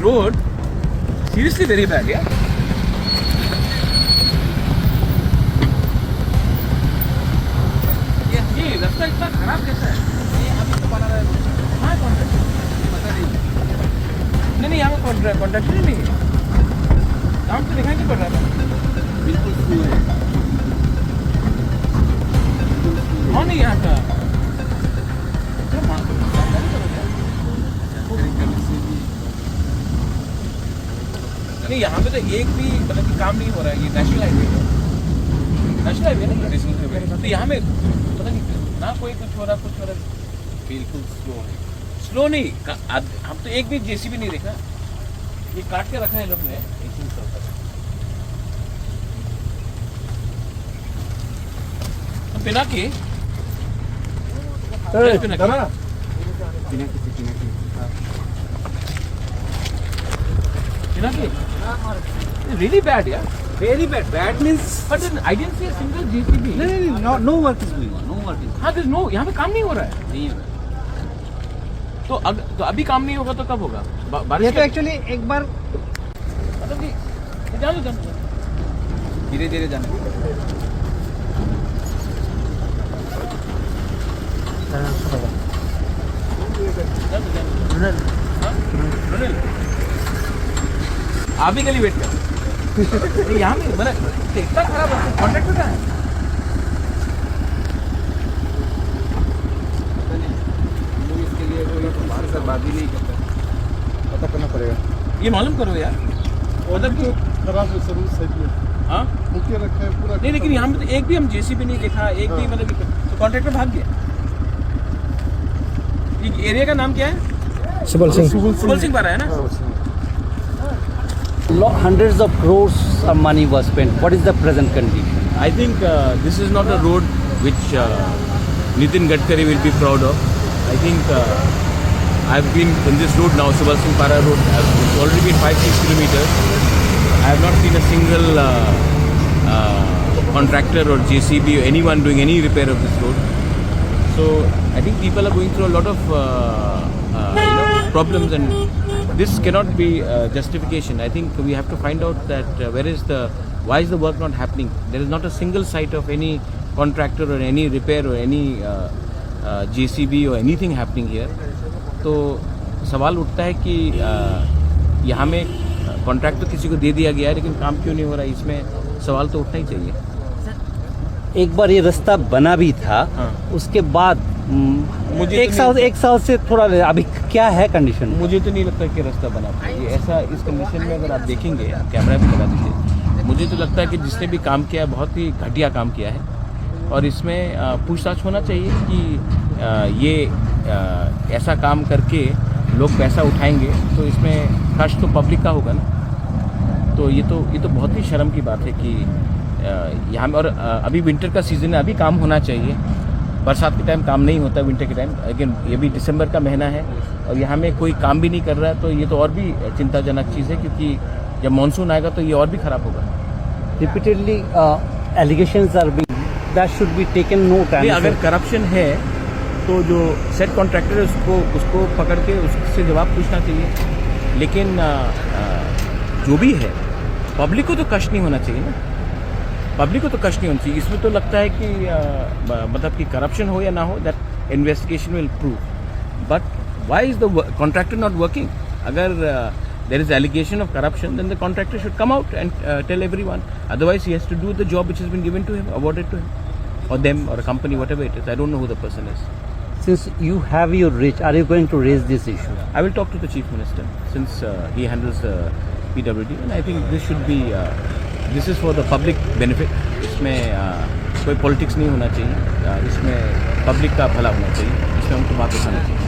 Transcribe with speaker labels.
Speaker 1: road seriously very bad, yeah. ये रास्ता इतना खराब कैसा है? ये अभी तो बना रहा है। हाँ कॉन्ट्रैक्टर पता नहीं। नहीं यहाँ पे कॉन्ट्रैक्टर ही नहीं है। काम तो दिखाई नहीं पड़ रहा था।
Speaker 2: बिल्कुल स्लो है।
Speaker 1: कौन है यहाँ का? नहीं यहाँ पे तो एक भी मतलब कि काम नहीं हो रहा है। ये नेशनल हाईवे है, नहीं तो यहाँ में पता नहीं ना कोई कुछ हो रहा
Speaker 2: बिल्कुल स्लो है।
Speaker 1: स्लो नहीं हम तो एक भी जेसीबी नहीं देखा। ये काट के रखा है लोग ने। बिना के really bad, yeah.
Speaker 2: Very bad. Bad means.
Speaker 1: But then I didn't see a single JCB.
Speaker 2: No work is going on. No work is.
Speaker 1: हाँ, there's no यहाँ पे काम नहीं हो रहा है।
Speaker 2: नहीं हो रहा।
Speaker 1: तो अभी काम नहीं होगा तो कब होगा? बारिश
Speaker 2: ये तो एक्चुअली एक बार
Speaker 1: मतलब कि जानो
Speaker 2: धीरे धीरे जाना।
Speaker 1: आप ही के लिए वेट कर। यहाँ में मतलब इतना खराब है। कॉन्ट्रैक्टर का है।
Speaker 2: लोग इसके लिए बोले तो बाहर से बात ही नहीं करता। पता करना पड़ेगा।
Speaker 1: ये मालूम करो यार। उधर
Speaker 3: तो खराब है सर्विस साइड में।
Speaker 1: हाँ
Speaker 3: मुख्य रखा है पूरा।
Speaker 1: नहीं लेकिन यहाँ पे तो एक भी हम जेसीबी नहीं देखा। एक भी मतलब तो कॉन्ट्रैक्टर भाग गया। ये एरिया का नाम क्या है?
Speaker 3: सुबल
Speaker 1: सिंह बारा है ना?
Speaker 4: Hundreds of crores of money was spent. What is the present condition?
Speaker 1: I think this is not a road which Nitin Gadkari will be proud of. I think I've been in this road now, Subal Singh Para road. It's already been 5-6 kilometers. I have not seen a single contractor or JCB or anyone doing any repair of this road. So I think people are going through a lot of problems, and this cannot be justification. I think we have to find out that why is the work not happening? There is not a single site of any contractor or any repair or any JCB or anything happening here. तो सवाल उठता है कि यहाँ में contract तो किसी को दे दिया गया है, लेकिन काम क्यों नहीं हो रहा है? इसमें सवाल तो उठना ही चाहिए।
Speaker 4: एक बार ये रास्ता बना भी था।
Speaker 1: हाँ।
Speaker 4: उसके बाद
Speaker 1: मुझे
Speaker 4: एक साल से थोड़ा अभी क्या है कंडीशन?
Speaker 1: मुझे तो नहीं लगता कि रास्ता बना था। ये ऐसा इस कंडीशन में अगर आप देखेंगे, कैमरा भी लगा दीजिए, मुझे तो लगता है कि जिसने भी काम किया है बहुत ही घटिया काम किया है। और इसमें पूछताछ होना चाहिए कि ये ऐसा काम करके लोग पैसा उठाएंगे तो इसमें कष्ट तो पब्लिक का होगा ना। तो ये तो बहुत ही शर्म की बात है कि यहाँ में, और अभी विंटर का सीज़न है, अभी काम होना चाहिए। बरसात के टाइम काम नहीं होता, विंटर के टाइम, लेकिन ये भी दिसंबर का महीना है और यहाँ में कोई काम भी नहीं कर रहा है। तो ये तो और भी चिंताजनक चीज़ है, क्योंकि जब मानसून आएगा तो ये और भी ख़राब होगा।
Speaker 4: Repeatedly allegations are being that should be taken note.
Speaker 1: अगर करप्शन है तो जो सेट कॉन्ट्रैक्टर है उसको पकड़ के उससे जवाब पूछना चाहिए। लेकिन जो भी है, पब्लिक को तो कष्ट नहीं होना चाहिए ना। पब्लिक को तो कष्ट नहीं होना चाहिए। इसमें तो लगता है कि मतलब कि करप्शन हो या ना हो, that investigation will prove. But why is the contractor not working? अगर there is allegation of corruption, then the contractor should come out and tell everyone. Otherwise, he has to do the job which has been given to him, awarded to him, or them, or a company, whatever it is. I don't know who the person is.
Speaker 4: Since you have your reach, are you going to raise this issue?
Speaker 1: I will talk to the Chief Minister, since he handles the PWD, and I think this should be, this is for the public benefit. इसमें कोई politics नहीं होना चाहिए, इसमें public का भला होना चाहिए, इसमें हमको बात उठाना चाहिए।